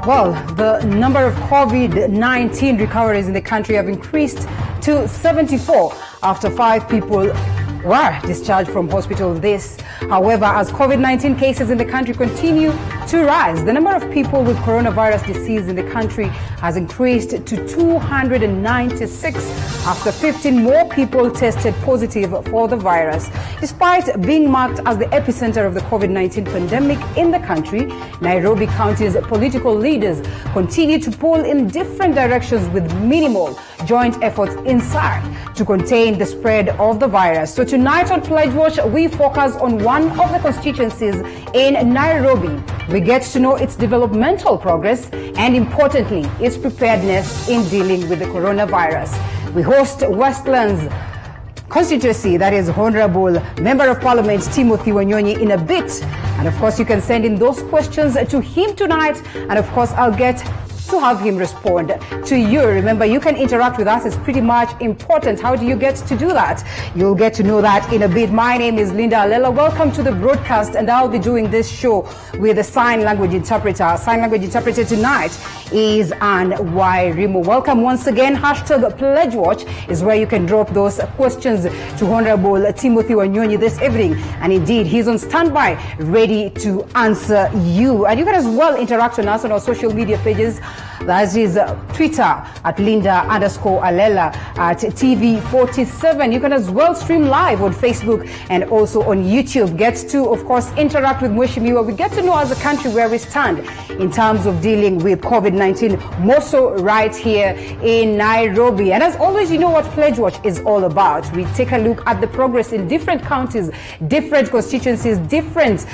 Well, the number of COVID-19 recoveries in the country have increased to 74 after 5 people were discharged from hospital. However, as COVID-19 cases in the country continue to rise, the number of people with coronavirus disease in the country has increased to 296 after 15 more people tested positive for the virus. Despite being marked as the epicenter of the COVID-19 pandemic in the country, Nairobi County's political leaders continue to pull in different directions with minimal joint efforts inside to contain the spread of the virus. So tonight on Pledge Watch, we focus on one of the constituencies in Nairobi. We get to know its developmental progress and, importantly, its preparedness in dealing with the coronavirus. We host Westlands Constituency, that is Honorable Member of Parliament Timothy Wanyonyi, in a bit. And of course, you can send in those questions to him tonight. And of course, I'll get to have him respond to you. Remember, you can interact with us. It's pretty much important. How do you get to do that? You'll get to know that in a bit. My name is Alela. Welcome to the broadcast, and I'll be doing this show with a sign language interpreter. Our sign language interpreter tonight is Ann Wairimu. Welcome once again. Hashtag Pledge Watch is where you can drop those questions to Honorable Timothy Wanyonyi this evening. And indeed, he's on standby, ready to answer you. And you can as well interact with us on our social media pages. That is Twitter at Linda_Alela, at TV47. You can as well stream live on Facebook and also on YouTube. Get to, of course, interact with Mheshimiwa. We get to know as a country where we stand in terms of dealing with COVID-19, more so right here in Nairobi. And as always, you know what Pledge Watch is all about. We take a look at the progress in different counties, different constituencies, different,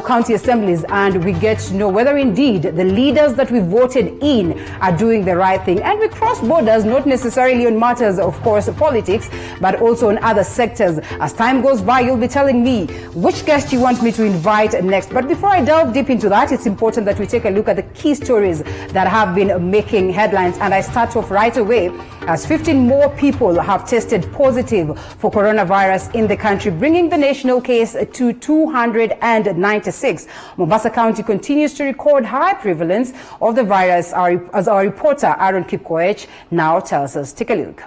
county assemblies, and we get to know whether indeed the leaders that we voted in are doing the right thing. And we cross borders, not necessarily on matters, of course, politics, but also on other sectors. As time goes by, you'll be telling me which guest you want me to invite next. But before I delve deep into that, it's important that we take a look at the key stories that have been making headlines. And I start off right away, as 15 more people have tested positive for coronavirus in the country, bringing the national case to 296. Mombasa County continues to record high prevalence of the virus, as our reporter Aaron Kipkoech now tells us. Take a look.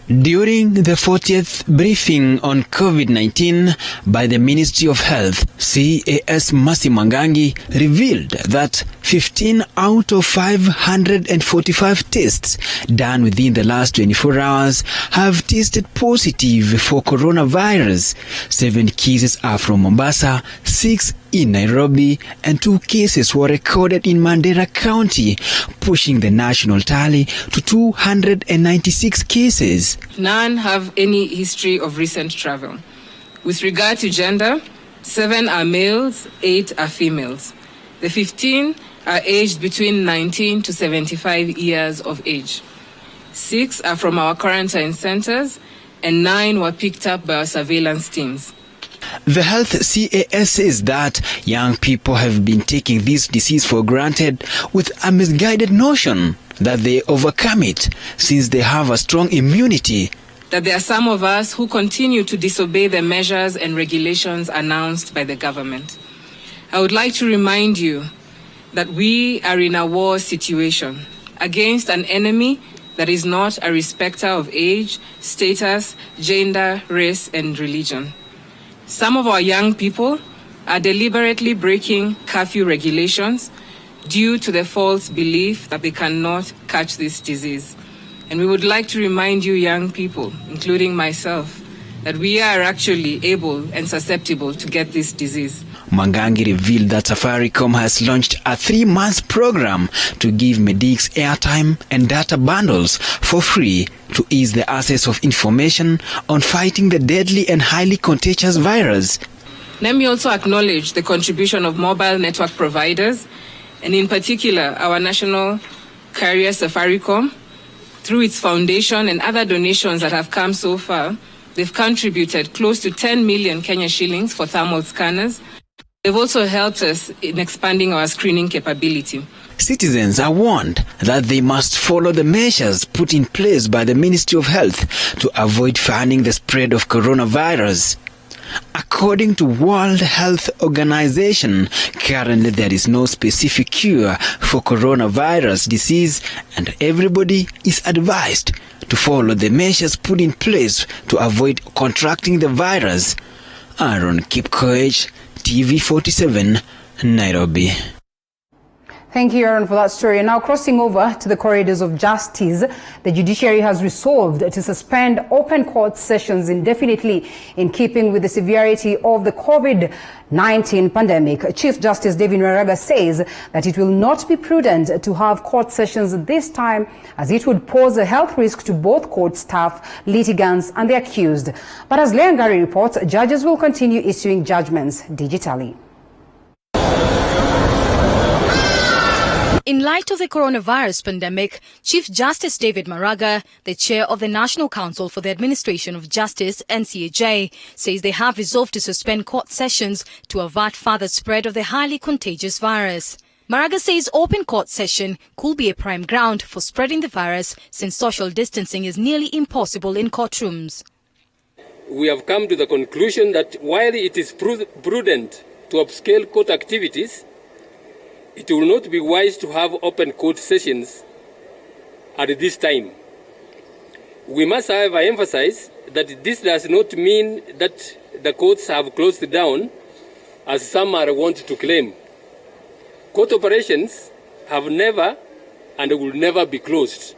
During the 40th briefing on COVID-19 by the Ministry of Health, CAS Mercy Mwangangi revealed that 15 out of 545 tests done within the last 24 hours have tested positive for coronavirus. 7 cases are from Mombasa, 6 in Nairobi, and 2 cases were recorded in Mandera County, pushing the national tally to 296 cases. None have any history of recent travel. With regard to gender, 7 are males, 8 are females. The 15 are aged between 19 to 75 years of age. 6 are from our quarantine centers, and 9 were picked up by our surveillance teams. The health CAS says that young people have been taking this disease for granted with a misguided notion that they overcome it since they have a strong immunity. That there are some of us who continue to disobey the measures and regulations announced by the government. I would like to remind you that we are in a war situation against an enemy that is not a respecter of age, status, gender, race, and religion. Some of our young people are deliberately breaking curfew regulations due to the false belief that they cannot catch this disease. And we would like to remind you young people, including myself, that we are actually able and susceptible to get this disease. Mwangangi revealed that Safaricom has launched a 3-month program to give medics airtime and data bundles for free to ease the access of information on fighting the deadly and highly contagious virus. Let me also acknowledge the contribution of mobile network providers, and in particular our national carrier Safaricom. Through its foundation and other donations that have come so far, they've contributed close to 10 million Kenya shillings for thermal scanners. They've also helped us in expanding our screening capability. Citizens are warned that they must follow the measures put in place by the Ministry of Health to avoid fanning the spread of coronavirus. According to World Health Organization, currently there is no specific cure for coronavirus disease, and everybody is advised to follow the measures put in place to avoid contracting the virus. Aaron Kipkoech, TV47, Nairobi. Thank you, Aaron, for that story. And now crossing over to the corridors of justice, the judiciary has resolved to suspend open court sessions indefinitely in keeping with the severity of the COVID-19 pandemic. Chief Justice David Maraga says that it will not be prudent to have court sessions this time, as it would pose a health risk to both court staff, litigants and the accused. But as Leangari reports, judges will continue issuing judgments digitally. In light of the coronavirus pandemic, Chief Justice David Maraga, the chair of the National Council for the Administration of Justice, NCAJ, says they have resolved to suspend court sessions to avert further spread of the highly contagious virus. Maraga says open court session could be a prime ground for spreading the virus, since social distancing is nearly impossible in courtrooms. We have come to the conclusion that while it is prudent to upscale court activities, it will not be wise to have open court sessions at this time. We must, however, emphasize that this does not mean that the courts have closed down, as some are wont to claim. Court operations have never and will never be closed.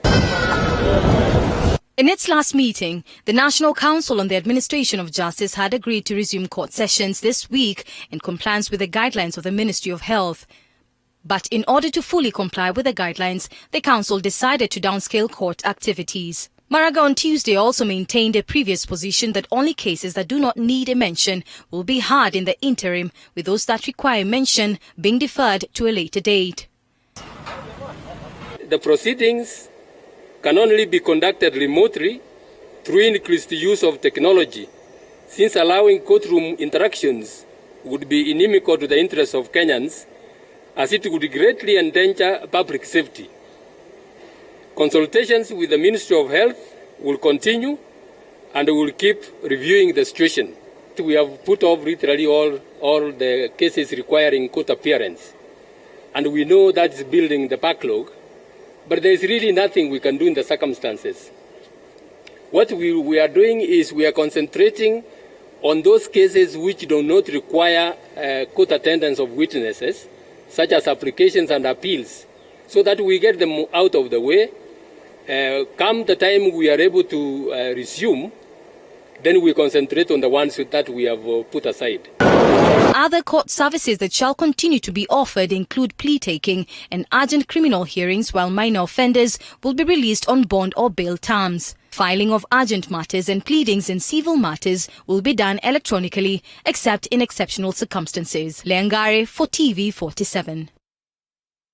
In its last meeting, the National Council on the Administration of Justice had agreed to resume court sessions this week in compliance with the guidelines of the Ministry of Health. But in order to fully comply with the guidelines, the Council decided to downscale court activities. Maraga on Tuesday also maintained a previous position that only cases that do not need a mention will be heard in the interim, with those that require mention being deferred to a later date. The proceedings can only be conducted remotely through increased use of technology, since allowing courtroom interactions would be inimical to the interests of Kenyans, as it would greatly endanger public safety. Consultations with the Ministry of Health will continue, and we will keep reviewing the situation. We have put off literally all the cases requiring court appearance, and we know that's building the backlog, but there is really nothing we can do in the circumstances. What we are doing is we are concentrating on those cases which do not require court attendance of witnesses, such as applications and appeals, so that we get them out of the way. Come the time we are able to resume, then we concentrate on the ones that we have put aside. Other court services that shall continue to be offered include plea taking and urgent criminal hearings, while minor offenders will be released on bond or bail terms. Filing of urgent matters and pleadings in civil matters will be done electronically, except in exceptional circumstances. Leangari for TV47.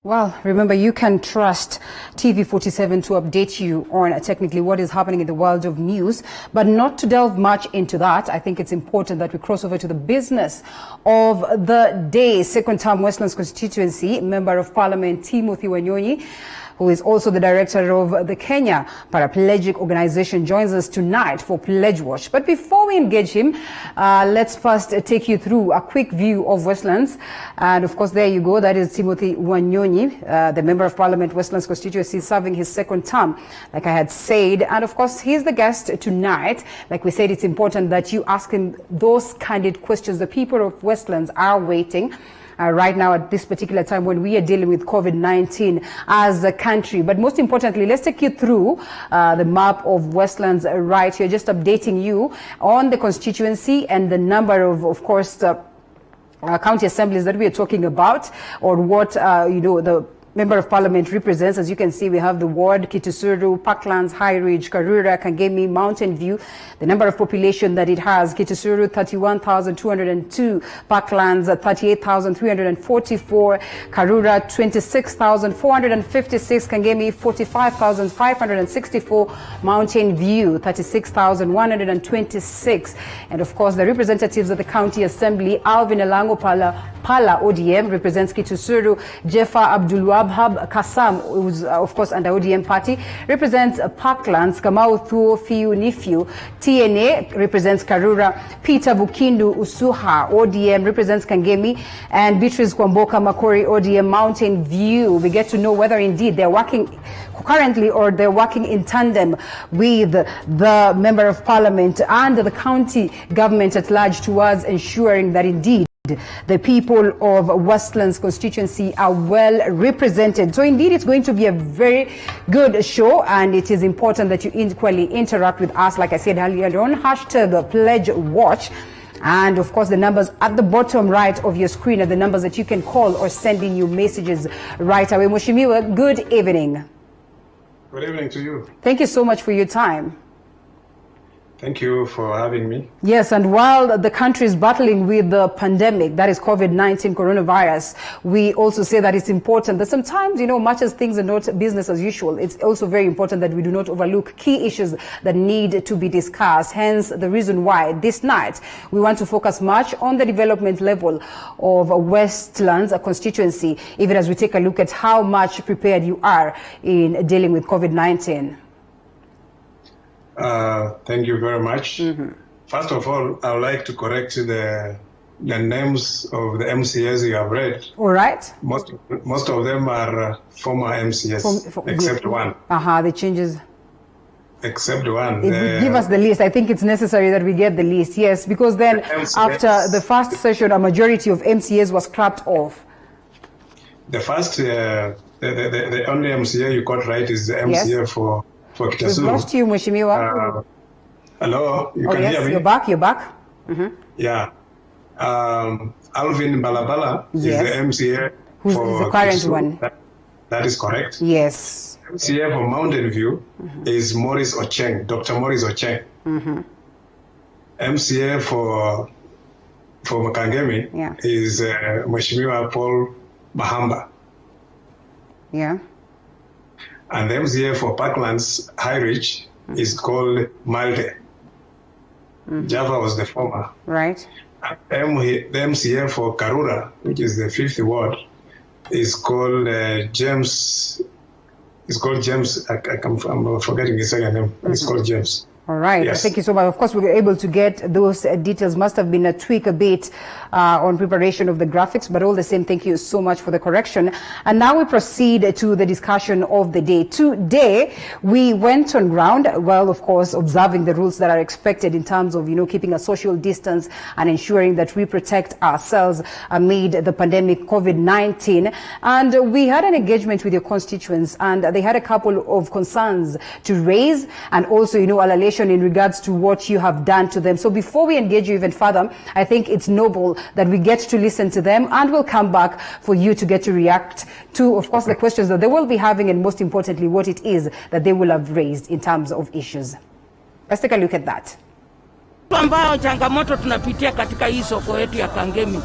Well, remember, you can trust TV47 to update you on technically what is happening in the world of news, but not to delve much into that. I think it's important that we cross over to the business of the day. Second-term Westlands Constituency Member of Parliament Timothy Wanyonyi, who is also the director of the Kenya Paraplegic Organization, joins us tonight for Pledge Watch. But before we engage him, let's first take you through a quick view of Westlands. And of course, there you go. That is Timothy Wanyonyi, the Member of Parliament, Westlands Constituency, serving his second term, like I had said. And of course, he's the guest tonight. Like we said, it's important that you ask him those candid questions. The people of Westlands are waiting. Right now at this particular time when we are dealing with COVID-19 as a country. But most importantly, let's take you through the map of Westlands right here, just updating you on the constituency and the number of course, county assemblies that we are talking about, or what, the Member of Parliament represents. As you can see, we have the ward, Kitusuru, Parklands, High Ridge, Karura, Kangemi, Mountain View. The number of population that it has: Kitusuru 31,202, Parklands 38,344, Karura 26,456, Kangemi 45,564, Mountain View 36,126. And of course, the representatives of the County Assembly: Alvin Elango Pala ODM represents Kitusuru, Jeffa Abdulwab Habhab Kassam, who's of course under ODM party, represents Parklands. Kamau Thuo Fiu Nifiu, TNA, represents Karura. Peter Bukindu Usuha, ODM, represents Kangemi. And Beatrice Kwamboka Makori, ODM, Mountain View. We get to know whether indeed they're working currently or they're working in tandem with the Member of Parliament and the county government at large towards ensuring that indeed the people of Westlands constituency are well represented. So indeed it's going to be a very good show, and it is important that you equally interact with us, like I said earlier on, hashtag Pledge Watch. And of course, the numbers at the bottom right of your screen are the numbers that you can call or send in your messages right away. Mheshimiwa, good evening. Good evening to you. Thank you so much for your time. Thank you for having me. Yes, and while the country is battling with the pandemic, that is COVID-19 coronavirus, we also say that it's important that sometimes, much as things are not business as usual, it's also very important that we do not overlook key issues that need to be discussed. Hence, the reason why this night we want to focus much on the development level of Westlands, a constituency, even as we take a look at how much prepared you are in dealing with COVID-19. Thank you very much. First of all, I would like to correct the names of the MCAs you have read. All right. Most of them are former MCAs, except one. The changes. Except one. Give us the list. I think it's necessary that we get the list. Yes, because then after the first session, a majority of MCAs was scrapped off. The first, the only MCA you got right is the MCA for Kitasuru. We've lost you, Mheshimiwa. Hello, you can hear me? You're back. Yeah. Alvin Balabala is the MCA who's for the current Kitasuru. one. That is correct. Yes. MCA for Mountain View is Maurice Ocheng, Dr. Maurice Ocheng. MCA for Makangemi is Mheshimiwa Paul Mahamba. Yeah. And the MCA for Parklands High Ridge is called Malte. Java was the former. Right. And the MCA for Karura, which is the 5th ward, is called James. It's called James. I'm forgetting his second name. It's called James. All right. Yes. Thank you so much. Of course, we were able to get those details. Must have been a tweak a bit on preparation of the graphics, but all the same, thank you so much for the correction. And now we proceed to the discussion of the day. Today, we went on ground, well, of course, observing the rules that are expected in terms of, keeping a social distance and ensuring that we protect ourselves amid the pandemic COVID-19. And we had an engagement with your constituents, and they had a couple of concerns to raise, and also, Alela in regards to what you have done to them. So before we engage you even further, I think it's noble that we get to listen to them, and we'll come back for you to get to react to, of course, the questions that they will be having, and most importantly, what it is that they will have raised in terms of issues. Let's take a look at that. Ambao changamoto tunapitia katika hii soko yetu ya Kangemi.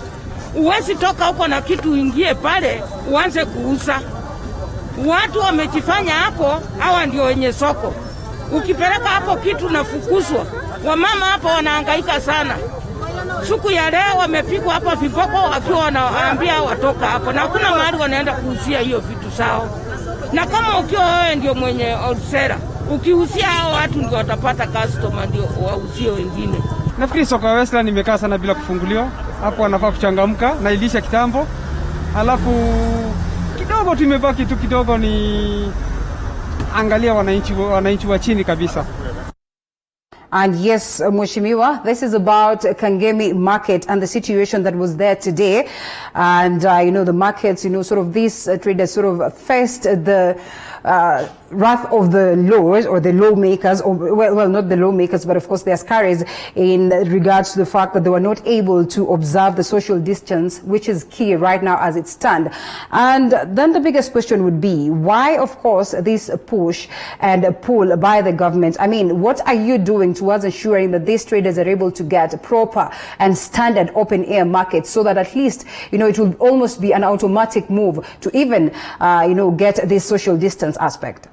Uwezi toka huko na kitu ingie pale uanze kuuza. Watu wamejifanya hapo, hawa ndio wenye soko. Ukipeleka hapo kitu nafukuzwa. Wamama hapo wanahangaika sana. Siku ya leo wamepigwa hapa viboko wakiwa wanaambia watoka hapo. Na hakuna mahali wanaenda kuuzia hiyo vitu zao. Na kama ukiwa wewe ndio mwenye wholesale, ukiuzia hao watu ndio watapata customer ndio wauzie wengine. Nafikiri soko ya Westlands imekaa sana bila kufunguliwa. Hapo wanafaa kuchangamka na ilisha kitambo. Alafu kidogo tumebaki tu kidogo ni angalia wananchi wa chini kabisa. And yes, Mheshimiwa, this is about Kangemi market and the situation that was there today. And, the markets, sort of these traders sort of faced the wrath of the laws or the lawmakers, or well, not the lawmakers, but of course the askaris, in regards to the fact that they were not able to observe the social distance, which is key right now as it stands. And then the biggest question would be, why, of course, this push and pull by the government? I mean, what are you doing towards ensuring that these traders are able to get proper and standard open air markets, so that at least, it will almost be an automatic move to even, get this social distance aspect?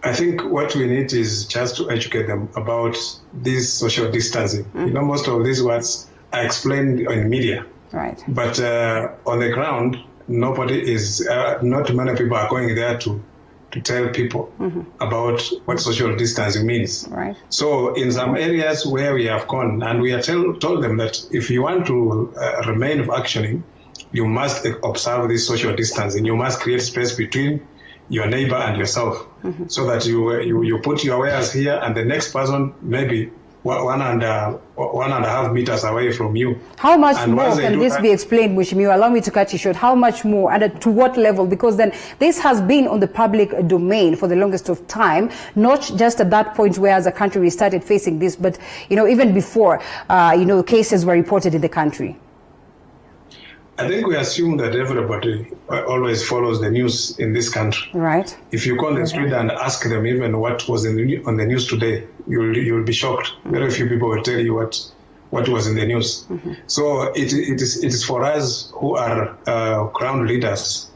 I think what we need is just to educate them about this social distancing. Most of these words are explained in media. Right. But on the ground, nobody is, not many people are going there to tell people about what social distancing means. Right. So in some areas where we have gone, and we have told them that if you want to remain functioning, you must observe this social distancing. You must create space between your neighbor and yourself, so that you put your wares here, and the next person maybe 1.5 meters away from you. How much more can this be explained, Mheshimiwa? Allow me to cut you short. How much more, and to what level? Because then this has been on the public domain for the longest of time, not just at that point where as a country we started facing this, but even before cases were reported in the country. I think we assume that everybody always follows the news in this country. Right. If you call the street and ask them even what was on the news today, you'll be shocked. Very few people will tell you what was in the news. So it is for us who are ground leaders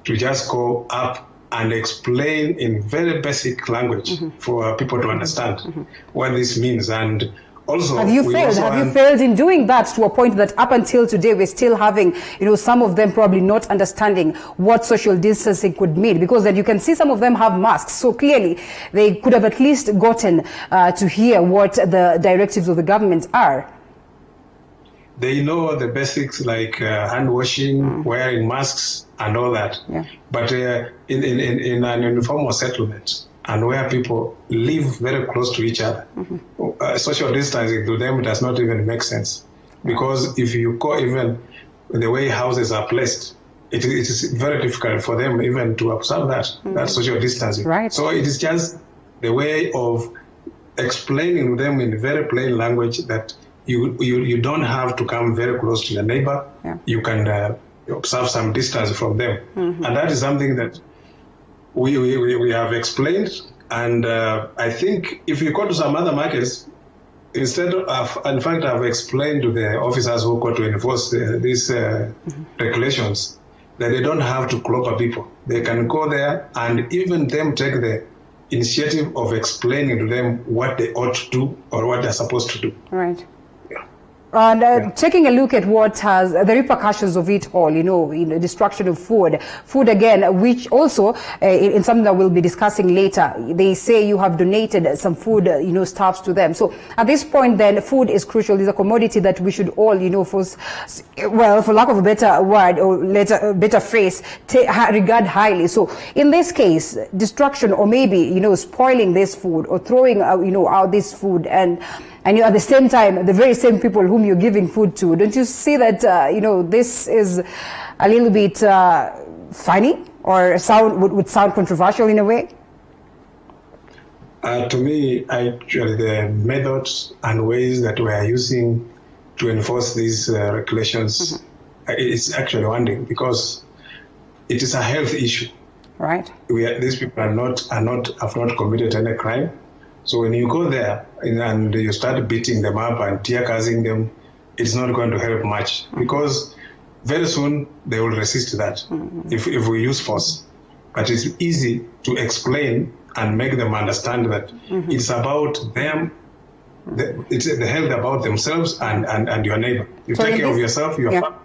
to just go up and explain in very basic language for people to understand what this means. And also, have you failed in doing that to a point that up until today we're still having, some of them probably not understanding what social distancing could mean? Because then you can see some of them have masks. So clearly they could have at least gotten to hear what the directives of the government are. They know the basics like hand washing, wearing masks and all that. Yeah. But in an informal settlement, and where people live very close to each other, social distancing to them does not even make sense. Because if you go even the way houses are placed, it is very difficult for them even to observe that social distancing. Right. So it is just the way of explaining to them in very plain language that you don't have to come very close to your neighbor. Yeah. You can observe some distance from them. And that is something that we have explained, and I think if you go to some other markets, instead of, in fact, I've explained to the officers who go to enforce these regulations that they don't have to clobber people. They can go there and even them take the initiative of explaining to them what they ought to do or what they're supposed to do. Right. And taking a look at what has the repercussions of it all, destruction of food again, which also in something that we'll be discussing later, they say you have donated some food, stuffs to them. So at this point, then, food is crucial. It's a commodity that we should all, for lack of a better word or better phrase, regard highly. So in this case, destruction or maybe, spoiling this food or throwing, out this food and at the same time, the very same people whom you're giving food to, don't you see that, this is a little bit funny or would sound controversial in a way? To me, actually, the methods and ways that we are using to enforce these regulations is actually one thing, because it is a health issue. Right. These people have not committed any crime. So when you go there and you start beating them up and tear gassing them, it's not going to help much, because very soon they will resist that if we use force. But it's easy to explain and make them understand that it's about them, it's the health about themselves and your neighbor. You take care of yourself, your family,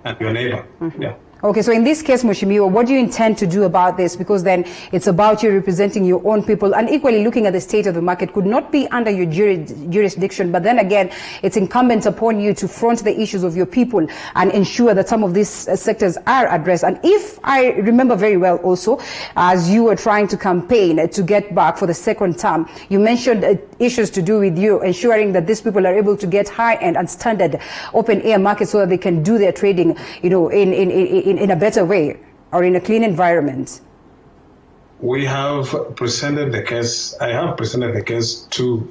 and your neighbor. Yeah. Okay, so in this case, Mheshimiwa, what do you intend to do about this? Because then it's about you representing your own people, and equally looking at the state of the market could not be under your jurisdiction. But then again, it's incumbent upon you to front the issues of your people and ensure that some of these sectors are addressed. And if I remember very well also, as you were trying to campaign to get back for the second term, you mentioned issues to do with you ensuring that these people are able to get high-end and standard open-air markets so that they can do their trading, in a better way or in a clean environment. We have presented the case. I have presented the case to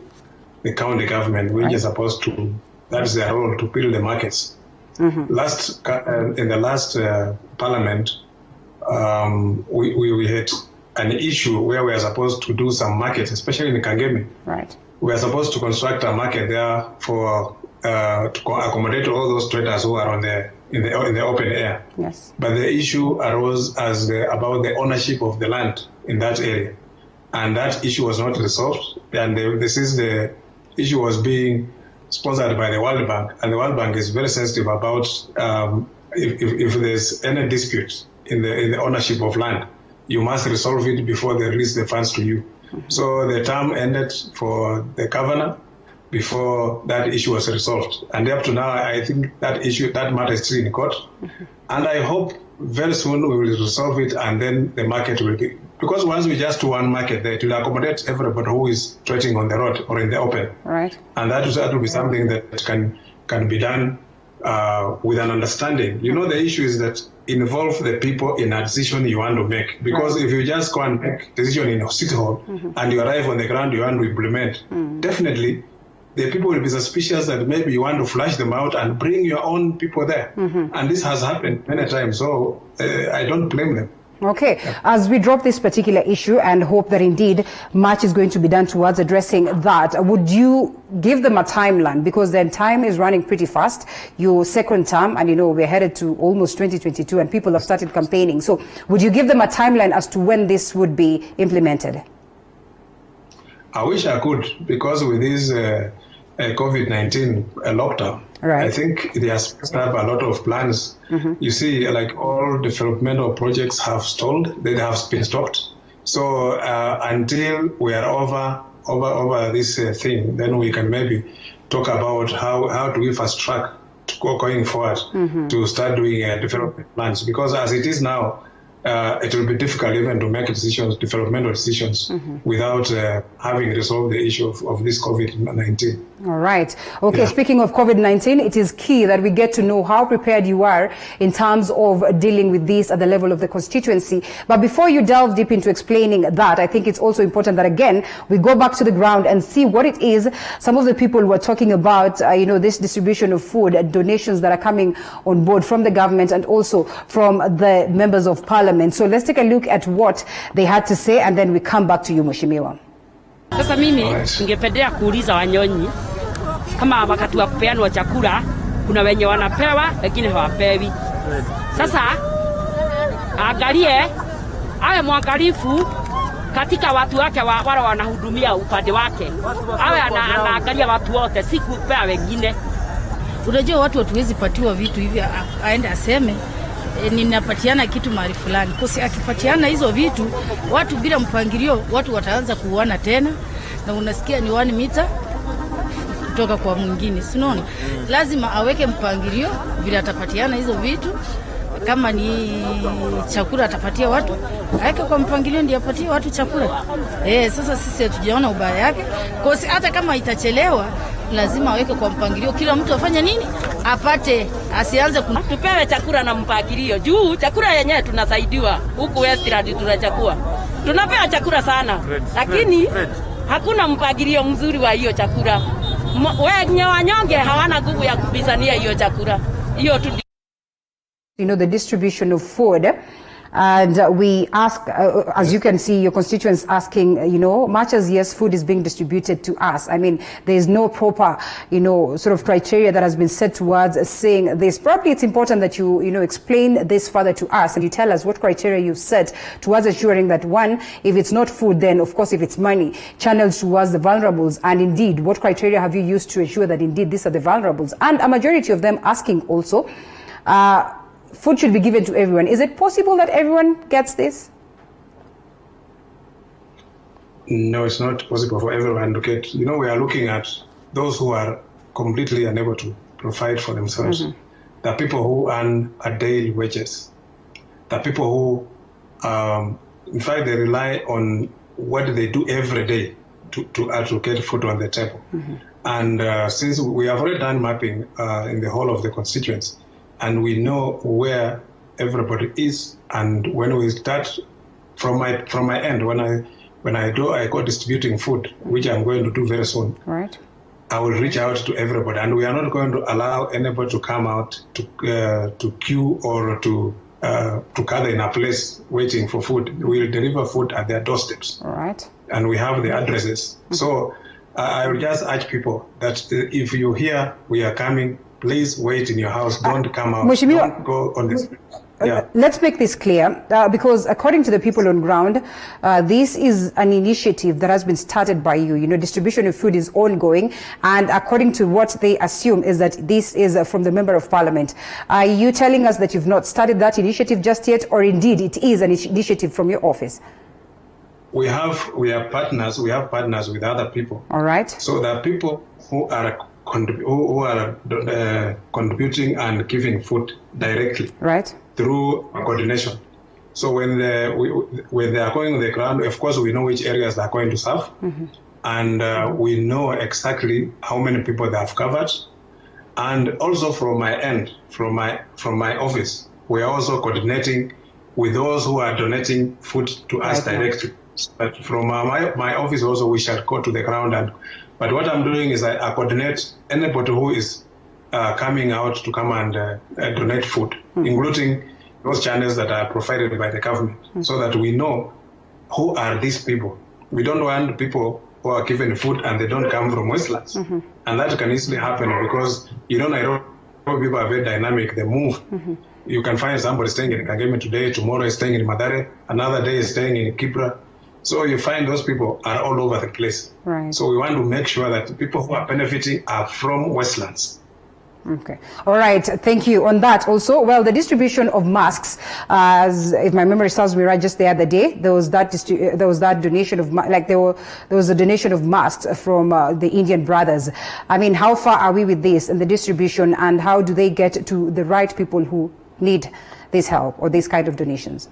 the county government, which is supposed to, that's their role, to build the markets. In the last parliament, we had an issue where we are supposed to do some markets, especially in Kangemi. Right. We are supposed to construct a market there for to accommodate all those traders who are in the open air. Yes. But the issue arose about the ownership of the land in that area, and that issue was not resolved. And the issue was being sponsored by the World Bank, and the World Bank is very sensitive about if there's any dispute in the ownership of land, you must resolve it before they release the funds to you. So the term ended for the governor before that issue was resolved. And up to now, I think that matter is still in court. And I hope very soon we will resolve it, and then the market will be, because once we just do one market there, it will accommodate everybody who is trading on the road or in the open. Right. And that will be something that can be done with an understanding. You know, the issue is that involve the people in a decision you want to make. Because if you just go and make decision in a city hall and you arrive on the ground, you want to implement, definitely the people will be suspicious that maybe you want to flush them out and bring your own people there. And this has happened many times, so I don't blame them. Okay, as we drop this particular issue and hope that indeed much is going to be done towards addressing that, would you give them a timeline? Because then time is running pretty fast. Your second term, and we're headed to almost 2022 and people have started campaigning. So would you give them a timeline as to when this would be implemented? I wish I could, because with this COVID-19 lockdown, right. I think they have a lot of plans. You see, like all developmental projects have stalled, they have been stopped. So until we are over this thing, then we can maybe talk about how do we fast track to going forward to start doing development plans. Because as it is now, it will be difficult even to make developmental decisions, without having resolved the issue of this COVID-19. All right. Okay, speaking of COVID-19, it is key that we get to know how prepared you are in terms of dealing with this at the level of the constituency. But before you delve deep into explaining that, I think it's also important that, again, we go back to the ground and see what it is some of the people were talking about, this distribution of food, donations that are coming on board from the government and also from the members of parliament. So let's take a look at what they had to say, and then we come back to you, Mheshimiwa. Sasa mimi ningependea kuuliza Wanyonyi kama wakati wa kupeanwa chakula kuna wenye wanapewa wengine hawapewi. Sasa angalie awe mwangalifu katika watu wake wale wanahudumia upande wake. Awe anaangalia watu wote, si kupea wengine. Unajua watu hatuwezi patiwa vitu hivi aende aseme ninapatiana kitu mahali fulani. Kwa akipatiana hizo vitu watu bila mpangilio, watu wataanza kuuana tena, na unasikia ni 1 mita kutoka kwa mwingine. Sinaona lazima aweke mpangilio bila atapatiana hizo vitu. Kama ni chakula atapatia watu, aweke kwa mpangilio ndio apatie watu chakula. Sasa sisi hatujaona ubaya yake. Kwa hiyo hata kama itachelewa lazima aweke kwa mpangilio, kila mtu afanye nini apate, asianze tupewe chakula na mpangilio. Juu chakula yenyewe tunasaidiwa huku Westlands, tunachakua tunapewa chakula sana, lakini hakuna mpangilio mzuri wa hiyo chakula. Wenye wanyonge hawana nguvu ya kubizania hiyo chakula. Hiyo tu. The distribution of food. And we ask, as you can see, your constituents asking, much as yes, food is being distributed to us. I mean, there is no proper, sort of criteria that has been set towards saying this. Probably it's important that you, explain this further to us and you tell us what criteria you've set towards ensuring that, one, if it's not food, then of course, if it's money, channeled towards the vulnerables. And indeed, what criteria have you used to ensure that indeed these are the vulnerables? And a majority of them asking also, food should be given to everyone. Is it possible that everyone gets this? No, it's not possible for everyone to get. We are looking at those who are completely unable to provide for themselves. The people who earn a daily wages. The people who, in fact, they rely on what they do every day to get food on the table. And since we have already done mapping in the whole of the constituency, and we know where everybody is, and when we start from my end, when I go distributing food, which I'm going to do very soon, right, I will reach out to everybody, and we are not going to allow anybody to come out to queue or to gather in a place waiting for food. We will deliver food at their doorsteps. All right, and we have the addresses. So I will just urge people that if you hear we are coming, please wait in your house. Don't come out. Mheshimiwa, don't go on the street. let's make this clear, because according to the people on ground, this is an initiative that has been started by you. You know, distribution of food is ongoing, and according to what they assume is that this is from the Member of Parliament. Are you telling us that you've not started that initiative just yet, or indeed it is an initiative from your office? We are partners. We have partners with other people. All right. So there are people who are contributing and giving food directly. Right. Through coordination. So when they are going on the ground, of course, we know which areas they are going to serve, and we know exactly how many people they have covered. And also from my end, from my office, we are also coordinating with those who are donating food to us directly. But from my office also, we shall go to the ground. But what I'm doing is I coordinate anybody who is coming out to come and donate food, including those channels that are provided by the government, so that we know who are these people. We don't want people who are given food and they don't come from Westlands. And that can easily happen because, you know, Nairobi people are very dynamic, they move. You can find somebody staying in Kangemi today, tomorrow is staying in Madare, another day is staying in Kibra. So you find those people are all over the place. Right. So we want to make sure that people who are benefiting are from Westlands. Okay. All right. Thank you. On that also, well, the distribution of masks, as if my memory serves me right, just the other day, there was that donation of, there was a donation of masks from the Indian brothers. I mean, how far are we with this and the distribution, and how do they get to the right people who need this help or these kind of donations?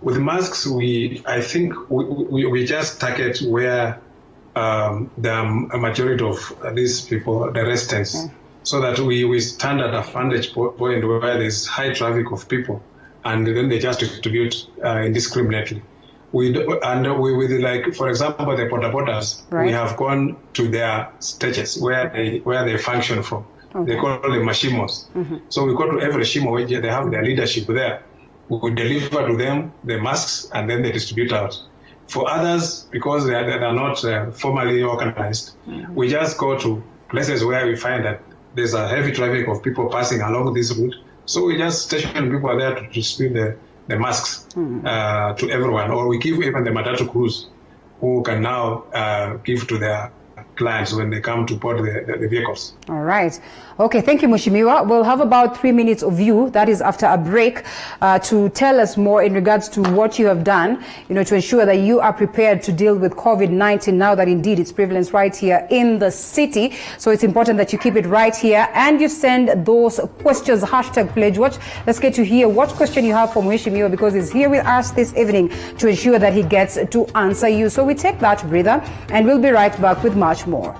With masks, I think we just target where the majority of these people, the residents, so that we stand at a vantage point where there's high traffic of people, and then they just distribute indiscriminately. With like, for example, the porta pottas, we have gone to their stages where they function from. They call them mashimos. So we go to every shimo where they have their leadership there. We deliver to them the masks and then they distribute out. For others, because they are not formally organized, we just go to places where we find that there's a heavy traffic of people passing along this route. So we just station people there to distribute the masks to everyone. Or we give even the Matatu crews who can now give to their clients when they come to board the vehicles. All right. Okay, thank you, Mheshimiwa. We'll have about 3 minutes of you, that is after a break, to tell us more in regards to what you have done, you know, to ensure that you are prepared to deal with COVID-19 now that indeed it's prevalence right here in the city. So it's important that you keep it right here and you send those questions, #PledgeWatch. Let's get to hear what question you have for Mheshimiwa, because he's here with us this evening to ensure that he gets to answer you. So we take that breather and we'll be right back with much more.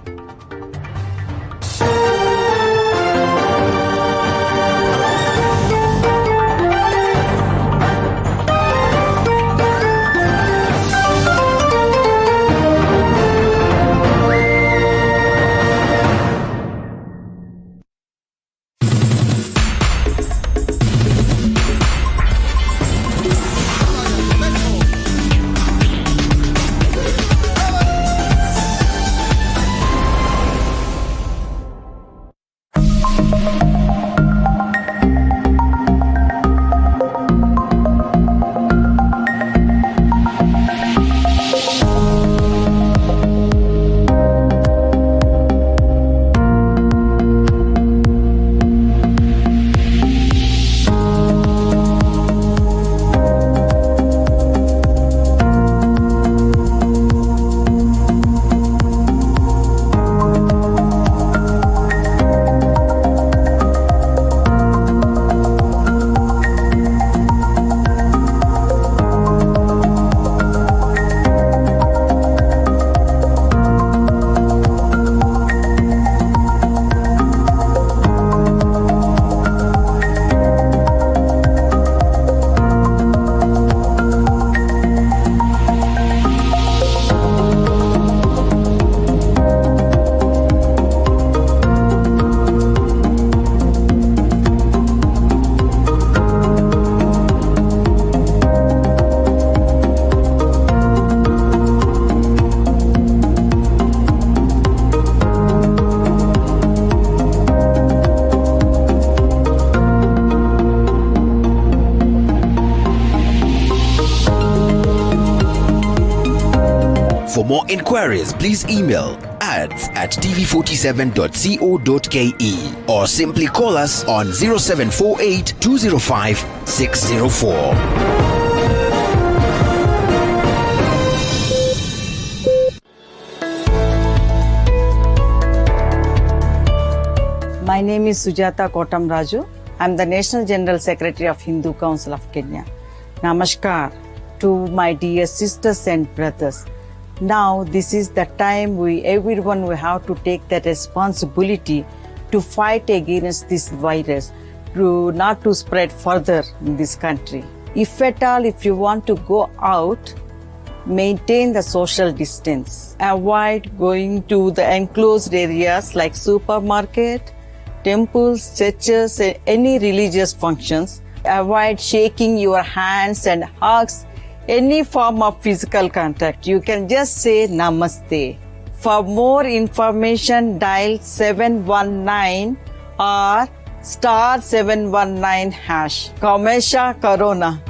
For more inquiries, please email ads@tv47.co.ke or simply call us on 0748 205 604. My name is Sujata Kotam Raju. I am the National General Secretary of Hindu Council of Kenya. Namaskar to my dear sisters and brothers. Now this is the time everyone will have to take the responsibility to fight against this virus, not to spread further in this country. If at all, if you want to go out, maintain the social distance. Avoid going to the enclosed areas like supermarket, temples, churches, and any religious functions. Avoid shaking your hands and hugs, any form of physical contact. You can just say Namaste. For more information, dial 719 or *719#. Kamesha Corona.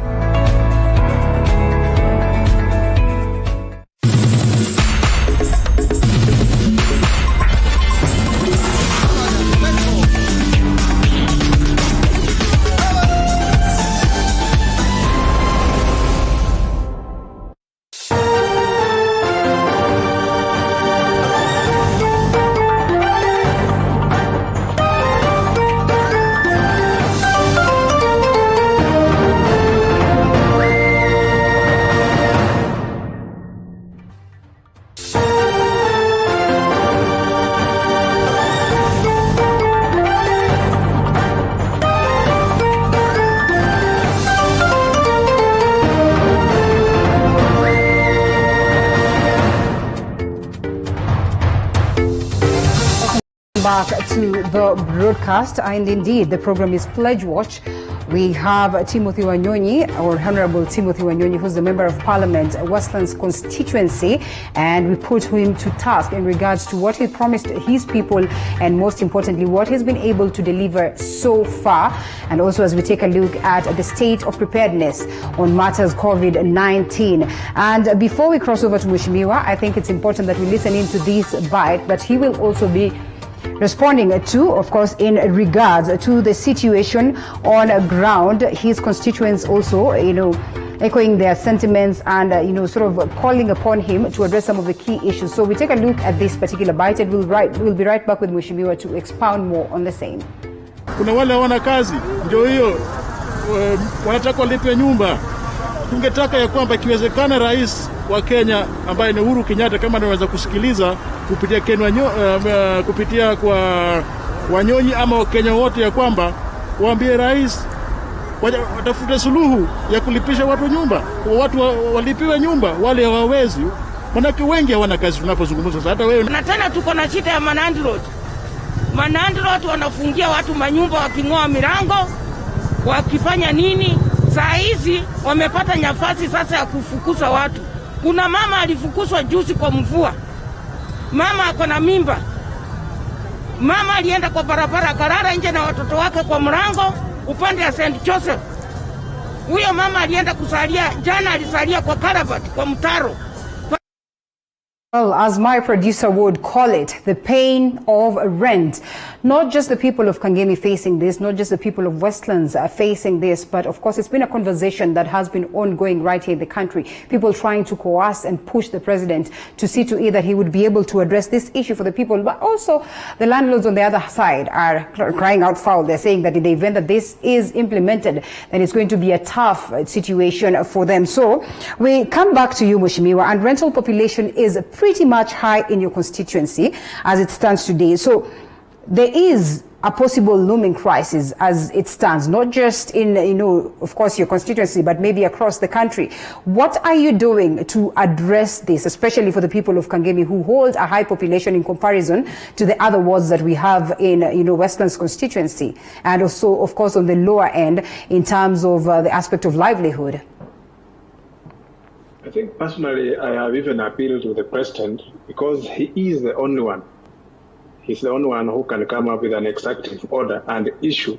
Back to the broadcast, and indeed the program is Pledge Watch. We have Timothy Wanyonyi, or Honorable Timothy Wanyonyi, who's the Member of Parliament, Westlands Constituency, and we put him to task in regards to what he promised his people and most importantly what he's been able to deliver so far, and also as we take a look at the state of preparedness on matters COVID-19. And before we cross over to Mheshimiwa, I think it's important that we listen into this bite, but he will also be responding to, of course, in regards to the situation on ground. His constituents also, echoing their sentiments and, sort of calling upon him to address some of the key issues. So we take a look at this particular bite and we'll be right back with Mheshimiwa to expound more on the same. Kuna wale wana kazi, ndio hiyo, wanataka walipe nyumba. Tungetaka ya kwamba ikiwezekana rais wa Kenya ambaye ni Uhuru Kenyatta, kama anaweza kusikiliza kupitia kwa Wanyonyi ama Wakenya wote, ya kwamba waambie rais watafute suluhu ya kulipisha watu nyumba, watu walipiwe nyumba, wale hawawezi. Manake wengi hawana kazi tunapozungumza sasa. Hata wewe na tena tuko na shida ya manandlord. Manandlord wanafungia watu manyumba, waking'oa milango, wakifanya nini? Saa hizi wamepata nafasi sasa ya kufukuza watu. Kuna mama alifukuzwa juzi kwa mvua. Mama ako na mimba. Mama alienda kwa barabara, karara nje na watoto wake kwa mlango upande ya St. Joseph. Huyo mama alienda kusalia, jana alisalia kwa Karabat, kwa mtaro. Well, as my producer would call it, the pain of rent. Not just the people of Kangemi facing this, not just the people of Westlands are facing this, but of course it's been a conversation that has been ongoing right here in the country. People trying to coerce and push the president to see to it that he would be able to address this issue for the people. But also the landlords on the other side are crying out foul. They're saying that in the event that this is implemented, then it's going to be a tough situation for them. So we come back to you, Mheshimiwa, and rental population is pretty much high in your constituency as it stands today. So there is a possible looming crisis as it stands, not just in, of course, your constituency, but maybe across the country. What are you doing to address this, especially for the people of Kangemi who hold a high population in comparison to the other wards that we have in, Westlands constituency, and also, of course, on the lower end in terms of the aspect of livelihood? I think personally, I have even appealed to the president because he is the only one. He's the only one who can come up with an executive order and issue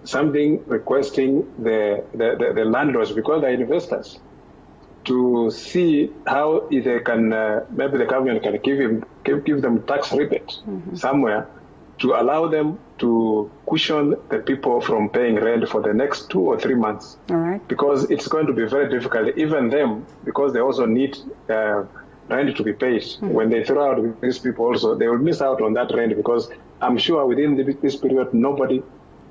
something requesting the landlords, because they're investors. to see how they can, maybe the government can give them tax rebate somewhere to allow them to cushion the people from paying rent for the next 2 or 3 months. All right. Because it's going to be very difficult, even them, because they also need rent to be paid. When they throw out these people also, they will miss out on that rent, because I'm sure within this period, nobody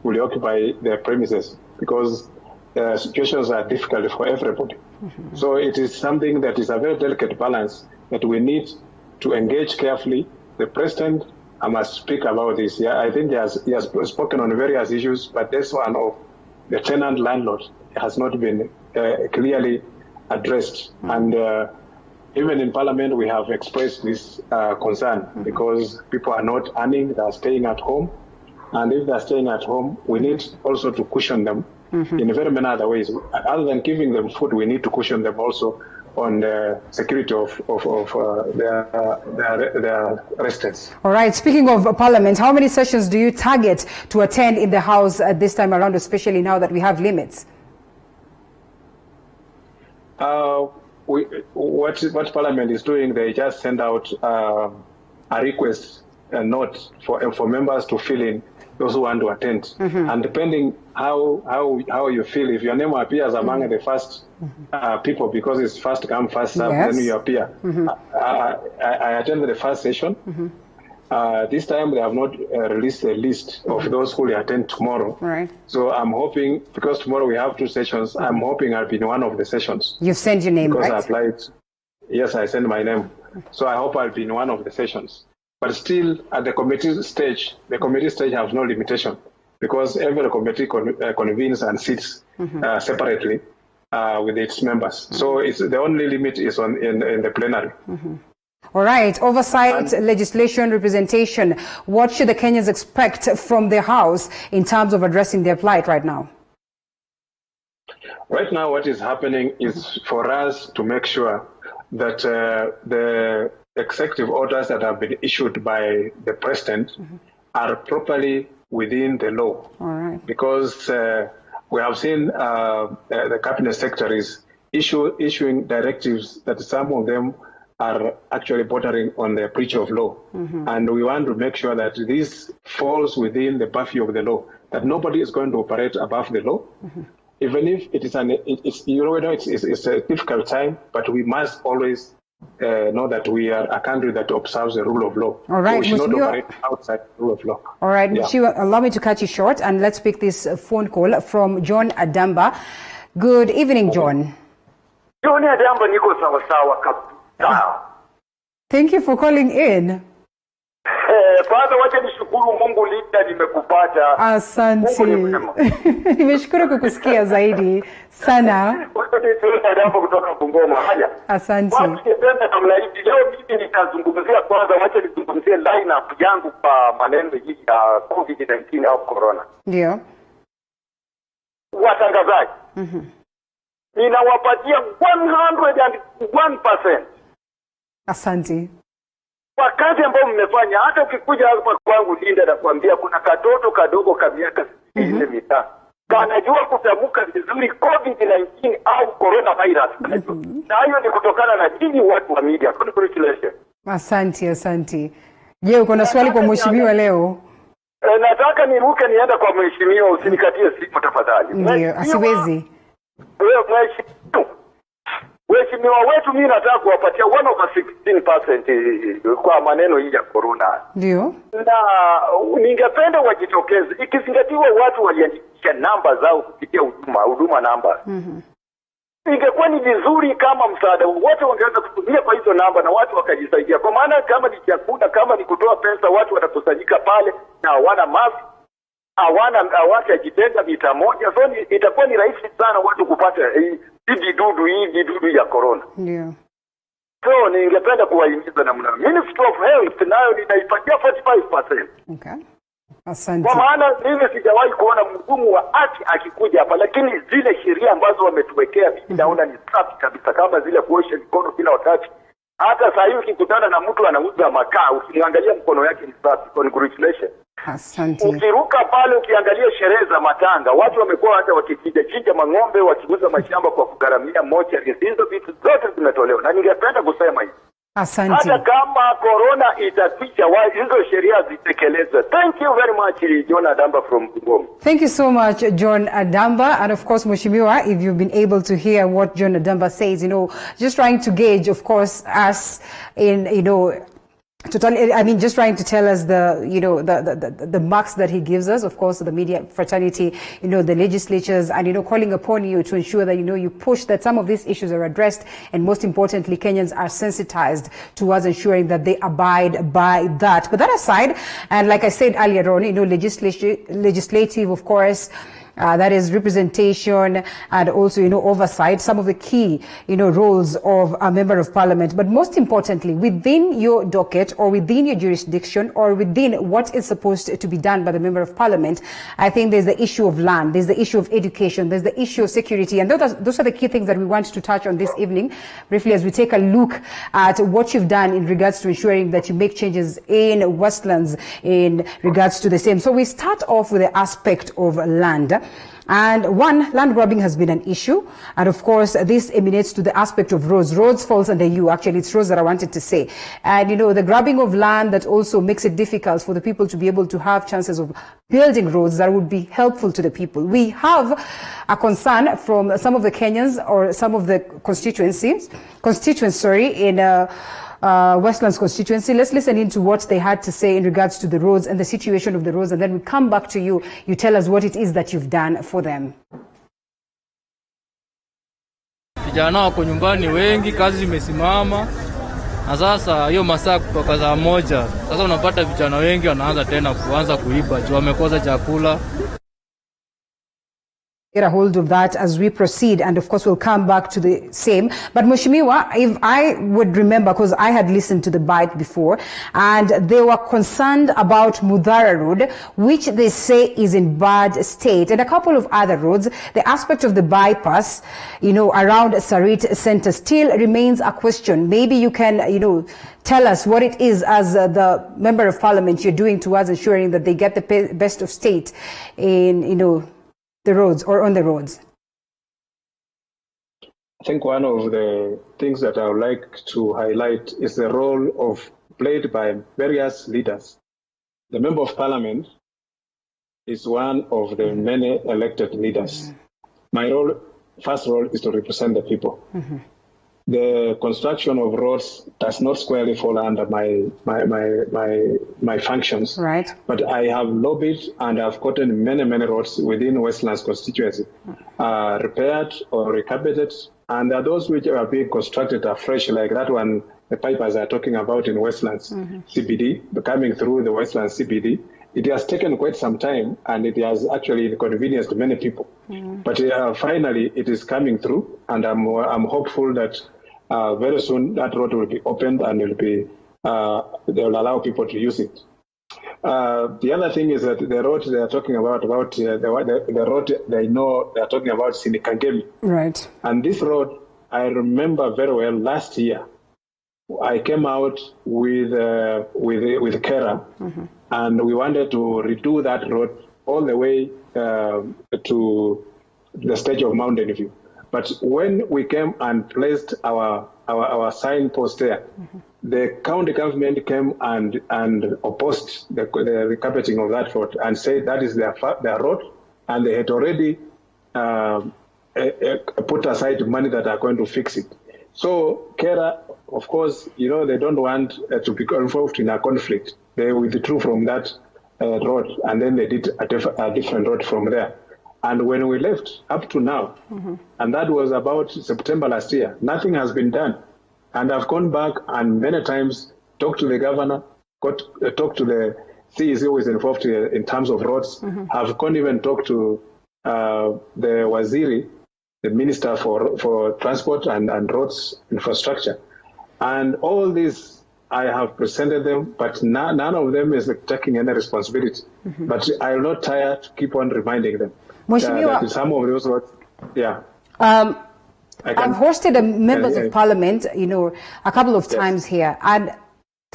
will occupy their premises, because situations are difficult for everybody. So it is something that is a very delicate balance that we need to engage carefully. The president, I must speak about this. Yeah, I think he has spoken on various issues, but this one of the tenant landlord has not been clearly addressed. And even in Parliament, we have expressed this concern, because people are not earning, they are staying at home. And if they're staying at home, we need also to cushion them in very many other ways. Other than giving them food, we need to cushion them also on the security of their residents. All right. Speaking of Parliament, how many sessions do you target to attend in the House this time around, especially now that we have limits? What Parliament is doing, they just send out a request, a note for members to fill in, those who want to attend. And depending how you feel, if your name appears among the first people, because it's first come, first serve, then you appear. I attended the first session. This time they have not released a list of those who will attend tomorrow. Right. So I'm hoping, because tomorrow we have 2 sessions, I'm hoping I'll be in one of the sessions. You've sent your name, because right? I applied. Yes, I sent my name. So I hope I'll be in one of the sessions. But still, at the committee stage has no limitation, because every committee convenes and sits separately with its members. So it's the only limit is in the plenary. All right. Oversight, legislation, representation. What should the Kenyans expect from the House in terms of addressing their plight right now? Right now, what is happening is for us to make sure that the executive orders that have been issued by the president are properly within the law. All right. Because we have seen the cabinet secretaries issuing directives that some of them are actually bordering on the breach of law. And we want to make sure that this falls within the purview of the law, that nobody is going to operate above the law. Even if it is it's a difficult time, but we must always know that we are a country that observes the rule of law. All right, so we should not operate outside the rule of law. All right, Mheshimiwa, allow me to cut you short, and let's pick this phone call from John Adamba. Good evening, John. John Adamba, niko sawa sawa kabisa. Thank you for calling in. Kwanza wacha nishukuru Mungu linda nimekupata. Asante. Nimeshukuru kukusikia zaidi sana. Kutoka Bungoma. Haya. Asante. Ningependa namna hivi leo mimi nitazungumzia kwanza, wacha nizungumzie lineup yangu kwa maneno hii ya COVID-19 au corona. Ndio. Watangazaji. Ninawapatia 101%. Asante. Kwa kazi ambayo mmefanya, hata ukikuja hapa kwangu Linda na kuambia kuna katoto kadogo ka miaka 65 kanajua kutamka vizuri COVID-19 au coronavirus. Na hiyo ni kutokana na nyinyi watu wa media. Congratulations. Asante. Je, uko na swali kwa mheshimiwa leo? Nataka niruke nienda kwa mheshimiwa, usinikatie simu tafadhali. Ndio, asiwezi. Mheshimiwa wetu, mimi nataka kuwapatia 1/16% kwa maneno hii ya corona. Ndio. Na ningependa wajitokeze, ikizingatiwa watu waliandikisha namba zao kupitia huduma namba. Ingekuwa ni vizuri kama msaada wote wangeweza kutumia kwa hizo namba na watu wakajisaidia. Kwa maana kama ni chakula, kama ni kutoa pesa, watu watakusanyika pale na hawana mask, hawatajitenga mita moja. So itakuwa ni rahisi sana watu kupata hii vidudu ya corona. Ndio. So ningependa kuwahimiza namna. Ministry of Health nayo ninaipatia 45%. Okay. Asante. Kwa maana mimi sijawahi kuona mhudumu wa afya akikuja hapa, lakini zile sheria ambazo wametuwekea mimi naona ni safi kabisa, kama zile kuosha mikono kila wakati. Hata saa hii ukikutana na mtu anauza makaa, ukimwangalia mkono yake ni safi. Congratulations. Asante. Ukiruka pale ukiangalia sherehe za matanga, watu wamekuwa hata wakichinja mang'ombe, wakiguza mashamba kwa kugharamia moja. Hizo vitu zote zimetolewa, na ningependa kusema hivi, asante, hata kama corona itakwisha, hizo sheria zitekelezwe. Thank you very much, John Adamba from Bungoma. Thank you so much, John Adamba. And of course, Mheshimiwa, if you've been able to hear what John Adamba says, just trying to gauge, of course, us in, just trying to tell us the marks that he gives us, of course, the media fraternity, the legislatures, and, calling upon you to ensure that, you push that some of these issues are addressed. And most importantly, Kenyans are sensitized towards ensuring that they abide by that. But that aside, and like I said earlier on, legislative, of course, that is representation and also, oversight, some of the key, roles of a member of parliament. But most importantly, within your docket or within your jurisdiction or within what is supposed to be done by the member of parliament, I think there's the issue of land, there's the issue of education, there's the issue of security. And those are the key things that we want to touch on this evening, briefly, as we take a look at what you've done in regards to ensuring that you make changes in Westlands in regards to the same. So we start off with the aspect of land. And one, land grabbing has been an issue. And of course, this emanates to the aspect of roads. Roads falls under you. Actually, it's roads that I wanted to say. And, the grabbing of land that also makes it difficult for the people to be able to have chances of building roads that would be helpful to the people. We have a concern from some of the Kenyans or some of the constituents, in Westlands constituency. Let's listen into what they had to say in regards to the roads and the situation of the roads, and then we come back to you. You tell us what it is that you've done for them. Vijana wako nyumbani wengi, kazi zimesimama. Na sasa hiyo masaa kutoka saa moja, sasa unapata vijana wengi wanaanza tena kuanza kuiba, wamekosa chakula. Get a hold of that as we proceed, and of course we'll come back to the same. But Mheshimiwa, if I would remember, because I had listened to the bite before, and they were concerned about Mudhara Road, which they say is in bad state, and a couple of other roads. The aspect of the bypass, around Sarit Center still remains a question. Maybe you can, tell us what it is as the member of parliament you're doing towards ensuring that they get the best of state in, the roads or on the roads. I think one of the things that I would like to highlight is the role played by various leaders. The Member of Parliament is one of the many elected leaders. My first role is to represent the people. The construction of roads does not squarely fall under my functions. Right. But I have lobbied and I've gotten many roads within Westlands constituency repaired or rehabilitated, and there are those which are being constructed afresh, like that one, the pipers are talking about in Westlands CBD, coming through the Westlands CBD. It has taken quite some time, and it has actually inconvenienced many people. But finally, it is coming through, and I'm hopeful that very soon that road will be opened and they will allow people to use it. The other thing is that the road they are talking about the road they know they are talking about is in Kangemi. Right. And this road, I remember very well last year, I came out with Kera, and we wanted to redo that road all the way to the stage of Mountain View. But when we came and placed our signpost there, the county government came and opposed the recarpeting of that road and said that is their road, and they had already put aside money that are going to fix it. So Kera, of course, they don't want to be involved in a conflict. They withdrew from that road, and then they did a different road from there. And when we left, up to now, and that was about September last year, nothing has been done. And I've gone back and many times talked to the governor, talked to the CEC who is involved in terms of roads. I've gone even talked to the Waziri, the Minister for Transport and Roads Infrastructure. And all these I have presented them, but none of them is taking any responsibility. But I will not tire to keep on reminding them that some of those roads, I've hosted members of parliament, a couple of times here, and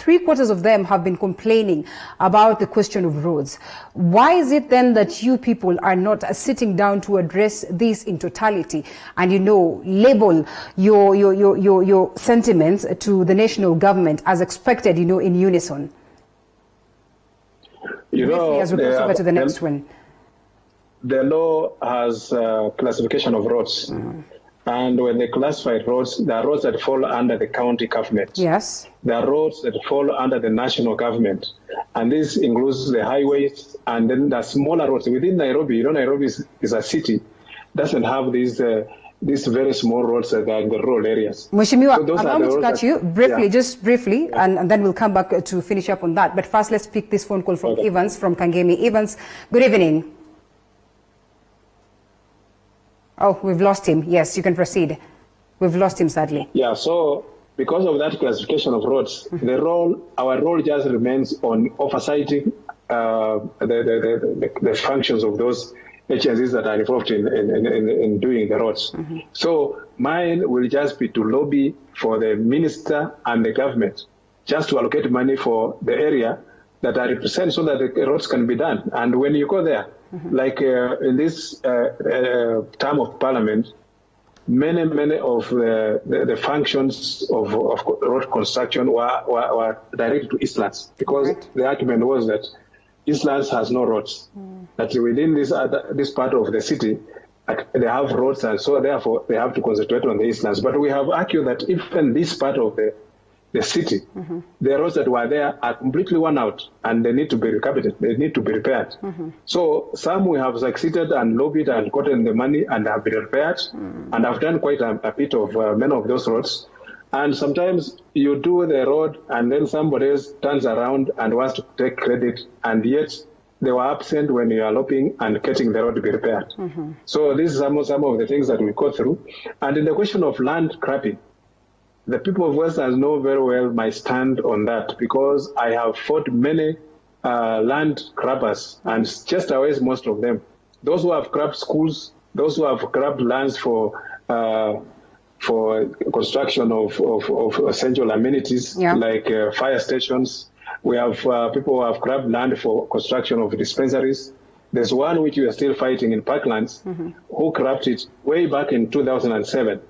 3/4 of them have been complaining about the question of roads. Why is it then that you people are not sitting down to address this in totality and, label your sentiments to the national government as expected, in unison? As we go over to the next one. The law has classification of roads. And when they classify roads, there are roads that fall under the county government. Yes. There are roads that fall under the national government. And this includes the highways and then the smaller roads. Within Nairobi, Nairobi is a city, doesn't have these very small roads that are in the rural areas. Mheshimiwa, allow me to cut you briefly, just briefly, and then we'll come back to finish up on that. But first, let's pick this phone call from Evans from Kangemi. Evans, good evening. Oh, we've lost him. Yes, you can proceed. We've lost him, sadly. Yeah, so because of that classification of roads, our role just remains on oversighting the functions of those agencies that are involved in doing the roads. So mine will just be to lobby for the minister and the government just to allocate money for the area that I represent so that the roads can be done. And when you go there, like in this term of parliament, many of the functions of road construction were directed to Eastlands because the argument was that Eastlands has no roads. That within this part of the city, they have roads, and so therefore they have to concentrate on the Eastlands. But we have argued that even this part of the city, the roads that were there are completely worn out and they need to be rehabilitated, they need to be repaired. So some we have succeeded and lobbied and gotten the money and have been repaired and have done quite a bit of many of those roads. And sometimes you do the road and then somebody else turns around and wants to take credit, and yet they were absent when you are lobbying and getting the road to be repaired. So this is some of the things that we go through. And in the question of land grabbing, the people of Westlands know very well my stand on that because I have fought many land grabbers and just arrest most of them. Those who have grabbed schools, those who have grabbed lands for construction of essential amenities like fire stations. We have people who have grabbed land for construction of dispensaries. There's one which we are still fighting in Parklands who grabbed it way back in 2007.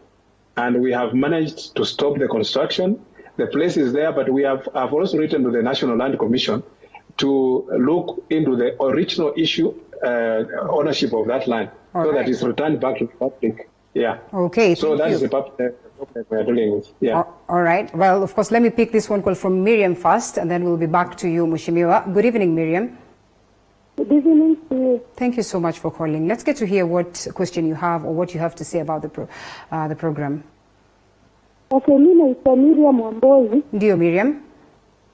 And we have managed to stop the construction. The place is there, but I've also written to the National Land Commission to look into the original issue, ownership of that land, that it's returned back to the public. Yeah. Okay. So that is the problem we are dealing with. Yeah. All right. Well, of course, let me pick this one call from Miriam first, and then we'll be back to you, Mheshimiwa. Good evening, Miriam. Good evening to you. Thank you so much for calling. Let's get to hear what question you have or what you have to say about the program. Okay, mimi naitwa Miriam Wambozi. Ndio, Miriam.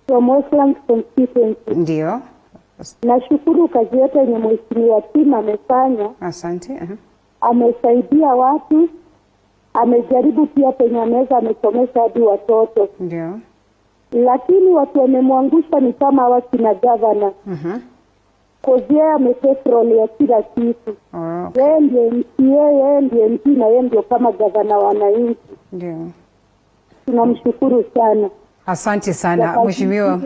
From Westlands Constituency. Ndio. Nashukuru kazi yote yenye Mheshimiwa Tima amefanya. Asante. Amesaidia watu, amejaribu pia penye ameweza, amesomesha hadi watoto. Ndio. Lakini watu wamemwangusha ni kama wakina governor. Kozi yeye amepetrol ya kila kitu. Yeye ndiye MCA, yeye ndiye MP na yeye ndio kama gavana wa wananchi. Ndio. Tunamshukuru sana. Asante sana Mheshimiwa.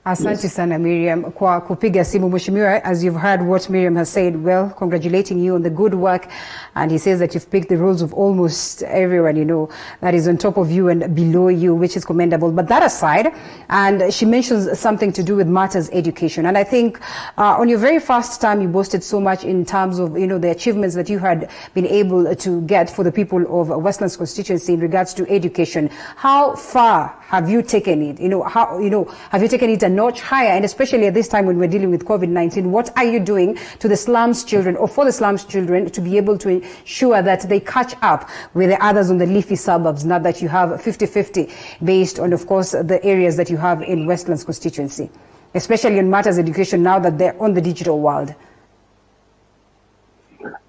Asante sana Miriam kwa kupiga simu. Mheshimiwa, as you've heard what Miriam has said, well, congratulating you on the good work, and he says that you've picked the roles of almost everyone, that is on top of you and below you, which is commendable. But that aside, and she mentions something to do with matters education, and I think on your very first time you boasted so much in terms of, the achievements that you had been able to get for the people of Westlands constituency in regards to education. How far have you taken it? Have you taken it a notch higher? And especially at this time when we're dealing with COVID-19, what are you doing to the slums children or for the slums children to be able to ensure that they catch up with the others on the leafy suburbs, now that you have 50-50 based on, of course, the areas that you have in Westlands constituency, especially in matters education now that they're on the digital world?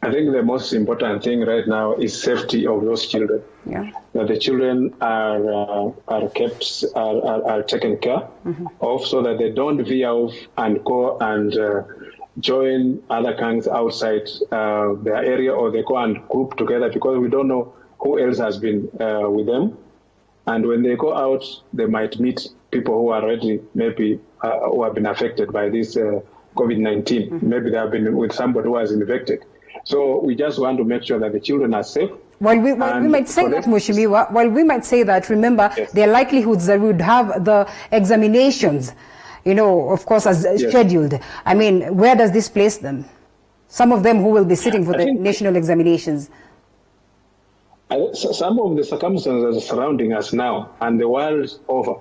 I think the most important thing right now is safety of those children. Yeah. That the children are kept, are taken care of, so that they don't veer off and go and join other gangs outside their area, or they go and group together, because we don't know who else has been with them. And when they go out, they might meet people who are already maybe who have been affected by this COVID-19. Maybe they have been with somebody who has infected. So we just want to make sure that the children are safe. While we might say that, Mheshimiwa, while we might say that, remember, there are likelihoods that we would have the examinations, of course, as scheduled. I mean, where does this place them? Some of them who will be sitting for the national examinations. Some of the circumstances surrounding us now and the world over,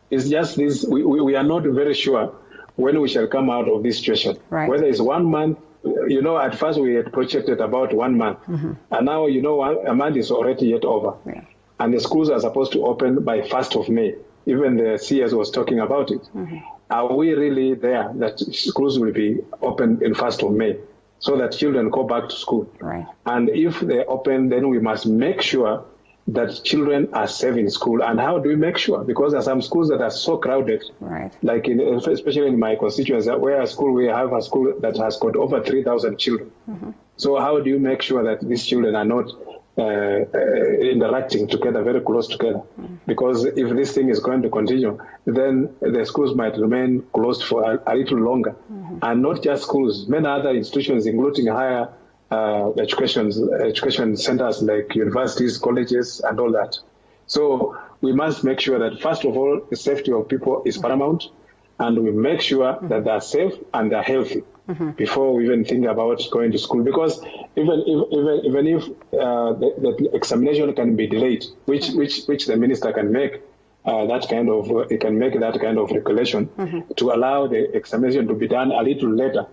it's just this, we are not very sure when we shall come out of this situation. Right. Whether it's 1 month, at first we had projected about 1 month. And now, a month is already yet over. Yeah. And the schools are supposed to open by 1st of May. Even the CS was talking about it. Are we really there that schools will be open in 1st of May so that children go back to school? Right. And if they open, then we must make sure that children are safe in school. And how do we make sure? Because there are some schools that are so crowded, right? Like especially in my constituency, we have a school that has got over 3,000 children. So how do you make sure that these children are not interacting together, very close together? Because if this thing is going to continue, then the schools might remain closed for a little longer. And not just schools, many other institutions, including higher education centers like universities, colleges, and all that. So we must make sure that, first of all, the safety of people is paramount, and we make sure that they are safe and they are healthy before we even think about going to school. Because even if the examination can be delayed, which the minister can make, it can make that kind of regulation to allow the examination to be done a little later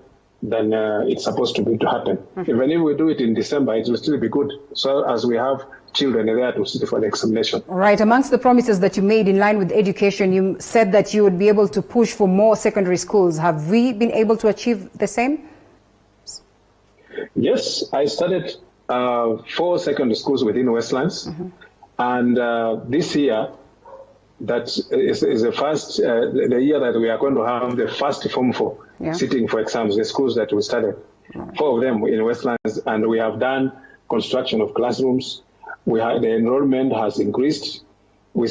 than it's supposed to happen. Even if we do it in December, it will still be good, so as we have children there to sit for the examination. Right. Amongst the promises that you made in line with education, you said that you would be able to push for more secondary schools. Have we been able to achieve the same? Yes, I started 4 secondary schools within Westlands, and this year, that is the first the year that we are going to have the first Form 4 sitting for exams. The schools that we started, 4 of them in Westlands, and we have done construction of classrooms. The enrollment has increased. When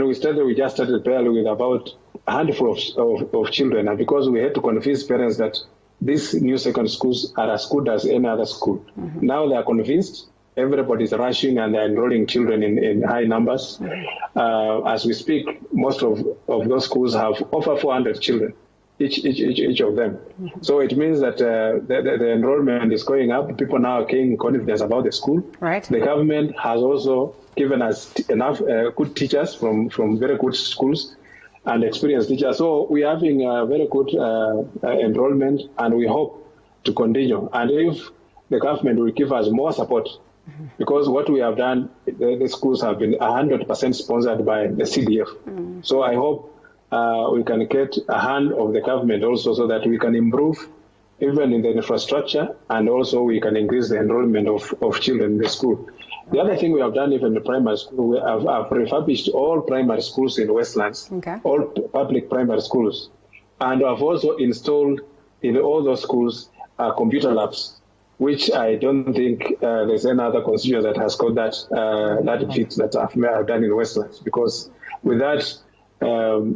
we started, we just started barely with about a handful of children, and because we had to convince parents that these new secondary schools are as good as any other school. Now they are convinced. Everybody's rushing and they're enrolling children in high numbers. As we speak, most of those schools have over 400 children, each of them. So it means that the enrollment is going up. People now are gaining confidence about the school. Right. The government has also given us enough good teachers from very good schools and experienced teachers. So we're having a very good enrollment, and we hope to continue. And if the government will give us more support, because what we have done, the schools have been 100% sponsored by the CDF. So I hope we can get a hand of the government also, so that we can improve even in the infrastructure, and also we can increase the enrollment of children in the school. The other thing we have done, even in the primary school, we have refurbished all primary schools in Westlands, all public primary schools. And I've also installed in all those schools computer labs, which I don't think there's any other constituency that has got that feat that I've done in Westlands. Because with that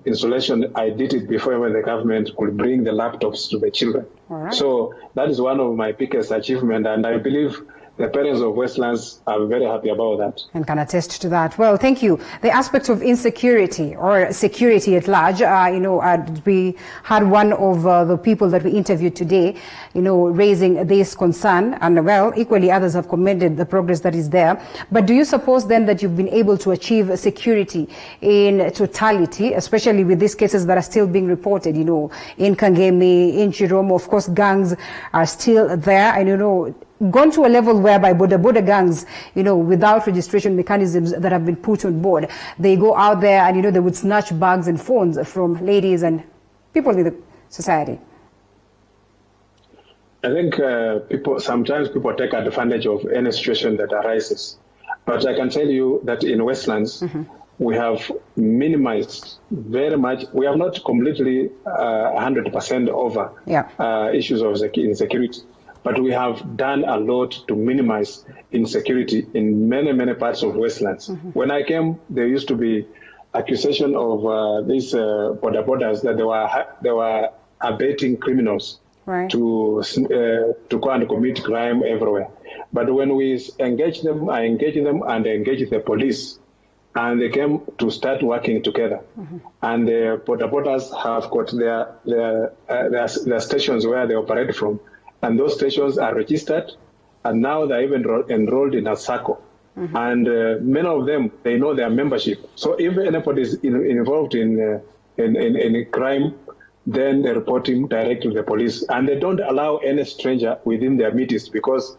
installation, I did it before when the government could bring the laptops to the children. Right. So that is one of my biggest achievements, and I believe the parents of Westlands are very happy about that. And can attest to that. Well, thank you. The aspect of insecurity or security at large, we had one of the people that we interviewed today, raising this concern, and well, equally others have commended the progress that is there. But do you suppose then that you've been able to achieve security in totality, especially with these cases that are still being reported, in Kangemi, in Chiromo? Of course, gangs are still there, and gone to a level whereby border gangs, without registration mechanisms that have been put on board, they go out there and, they would snatch bags and phones from ladies and people in the society. I think sometimes people take advantage of any situation that arises. But I can tell you that in Westlands, we have minimized very much. We have not completely 100% over issues of insecurity. But we have done a lot to minimize insecurity in many, many parts of Westlands. When I came, there used to be accusation of these border borders that they were abating criminals to go and commit crime everywhere. But when we engage them and engage the police, and they came to start working together, and the border borders have got their stations where they operate from, and those stations are registered, and now they're even enrolled in a SACCO. And many of them, they know their membership. So if anybody is involved in crime, then they report him directly to the police. And they don't allow any stranger within their meetings because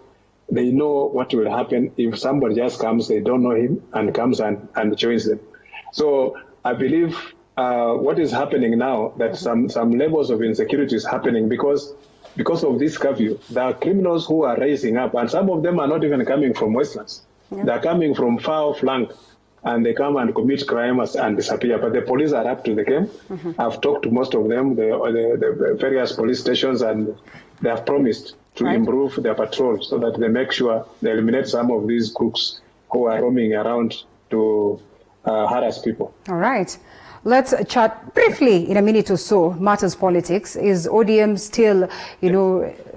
they know what will happen if somebody just comes, they don't know him, and comes and joins them. So I believe what is happening now, that some levels of insecurity is happening because of this curfew. There are criminals who are rising up, and some of them are not even coming from Westlands. They're coming from far flank, and they come and commit crime and disappear. But the police are up to the game. I've talked to most of them, the various police stations, and they have promised to improve their patrol so that they make sure they eliminate some of these crooks who are roaming around to harass people. All right. Let's chat briefly in a minute or so. Matters politics. Is ODM still,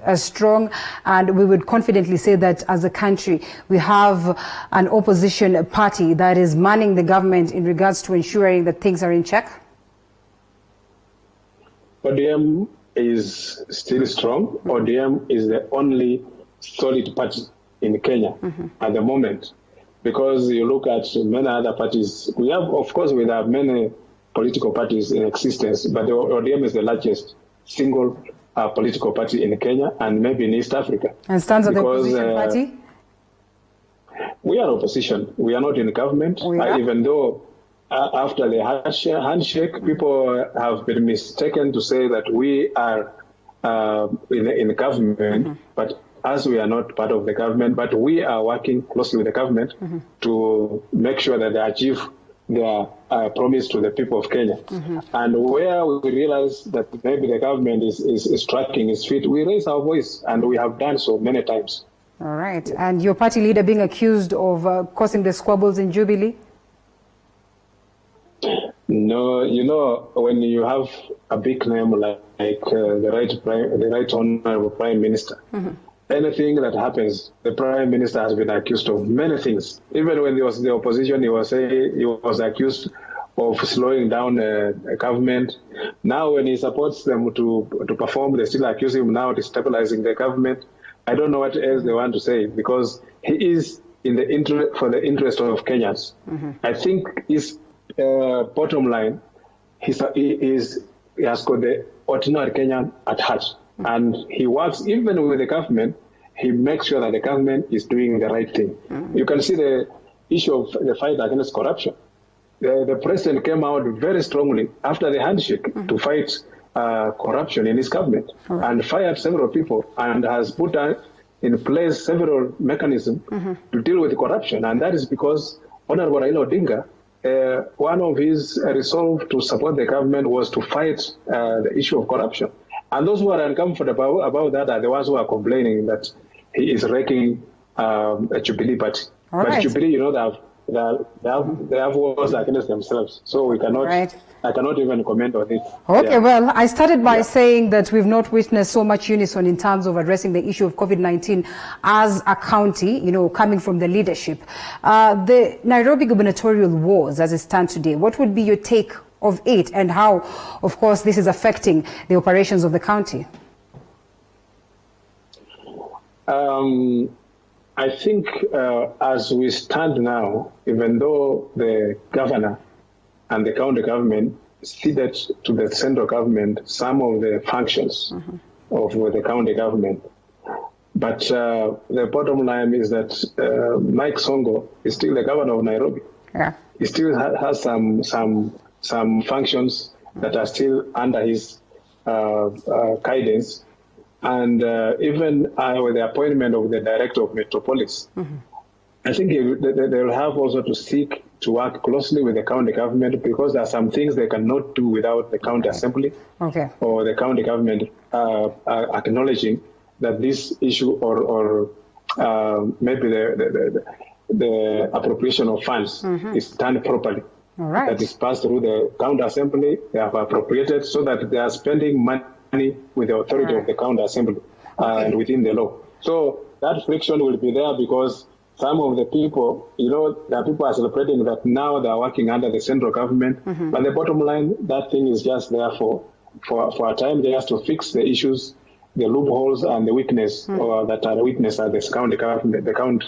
as strong? And we would confidently say that as a country, we have an opposition party that is manning the government in regards to ensuring that things are in check? ODM is still strong. ODM is the only solid party in Kenya at the moment. Because you look at many other parties, we have many political parties in existence, but the ODM is the largest single political party in Kenya and maybe in East Africa. And stands as the opposition party? We are opposition. We are not in government, even though after the handshake, people have been mistaken to say that we are in government, but as we are not part of the government, but we are working closely with the government to make sure that they achieve their promise to the people of Kenya. And where we realize that maybe the government is tracking its feet, we raise our voice, and we have done so many times. All right. And your party leader being accused of causing the squabbles in Jubilee? No, when you have a big name like the right honorable Prime Minister, anything that happens, the Prime Minister has been accused of many things. Even when he was in the opposition, he was accused of slowing down a government. Now, when he supports them to perform, they still accuse him now of destabilizing the government. I don't know what else they want to say, because he is for the interest of Kenyans. I think his bottom line, he has got the ordinary Kenyan at heart. And he works even with the government. He makes sure that the government is doing the right thing. You can see the issue of the fight against corruption. The president came out very strongly after the handshake to fight corruption in his government and fired several people and has put in place several mechanisms to deal with corruption. And that is because Honorable Alela Odinga, one of his resolve to support the government was to fight the issue of corruption. And those who are uncomfortable about that are the ones who are complaining that he is wrecking a Jubilee party. But Jubilee, they have wars against themselves. So we cannot, I cannot even comment on it. Okay, well, I started by saying that we've not witnessed so much unison in terms of addressing the issue of COVID-19 as a county, coming from the leadership. The Nairobi gubernatorial wars, as it stands today, what would be your take of it, and how, of course, this is affecting the operations of the county? I think as we stand now, even though the governor and the county government ceded to the central government some of the functions of the county government, but the bottom line is that Mike Songo is still the governor of Nairobi. He still has some functions that are still under his guidance. And even with the appointment of the director of Metropolis, I think they will have also to seek to work closely with the county government, because there are some things they cannot do without the county assembly or the county government acknowledging that this issue or maybe the appropriation of funds is done properly. that is passed through the county assembly. They have appropriated so that they are spending money with the authority of the county assembly and within the law. So that friction will be there because some of the people, the people are celebrating that now they are working under the central government, but the bottom line, that thing is just there for a time, just to fix the issues, the loopholes and the weakness that are witnessed at the county government,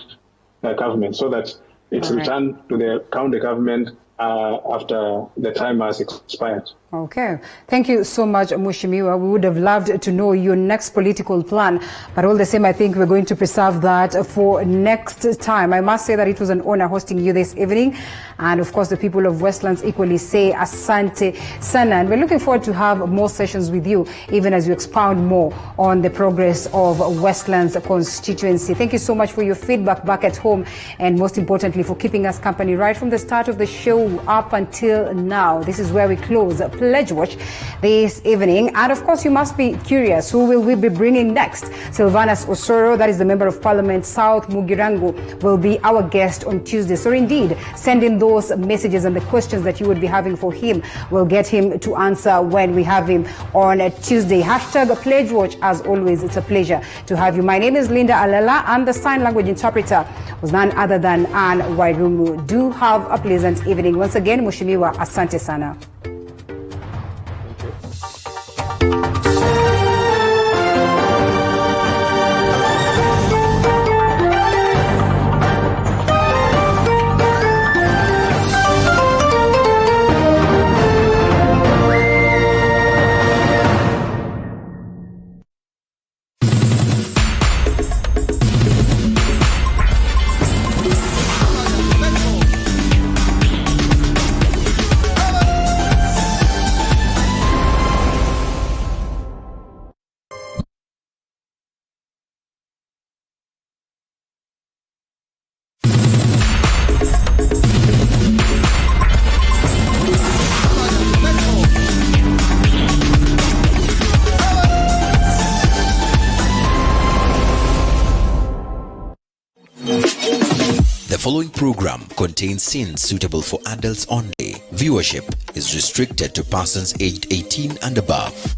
so that it's returned to the county government after the time has expired. Okay. Thank you so much, Mheshimiwa. We would have loved to know your next political plan, but all the same, I think we're going to preserve that for next time. I must say that it was an honor hosting you this evening. And of course, the people of Westlands equally say asante sana. And we're looking forward to have more sessions with you, even as you expound more on the progress of Westlands constituency. Thank you so much for your feedback back at home, and most importantly, for keeping us company right from the start of the show up until now. This is where we close Pledge Watch this evening. And of course, you must be curious, who will we be bringing next? Sylvanus Osoro, that is the Member of Parliament South Mugirango, will be our guest on Tuesday. So indeed, send in those messages and the questions that you would be having for him. We'll get him to answer when we have him on Tuesday. Hashtag Pledge Watch. As always, it's a pleasure to have you. My name is Linda Alela, and the sign language interpreter was none other than Anne Wairumu. Do have a pleasant evening. Once again, Mheshimiwa, asante sana. The following program contains scenes suitable for adults only. Viewership is restricted to persons aged 18 and above.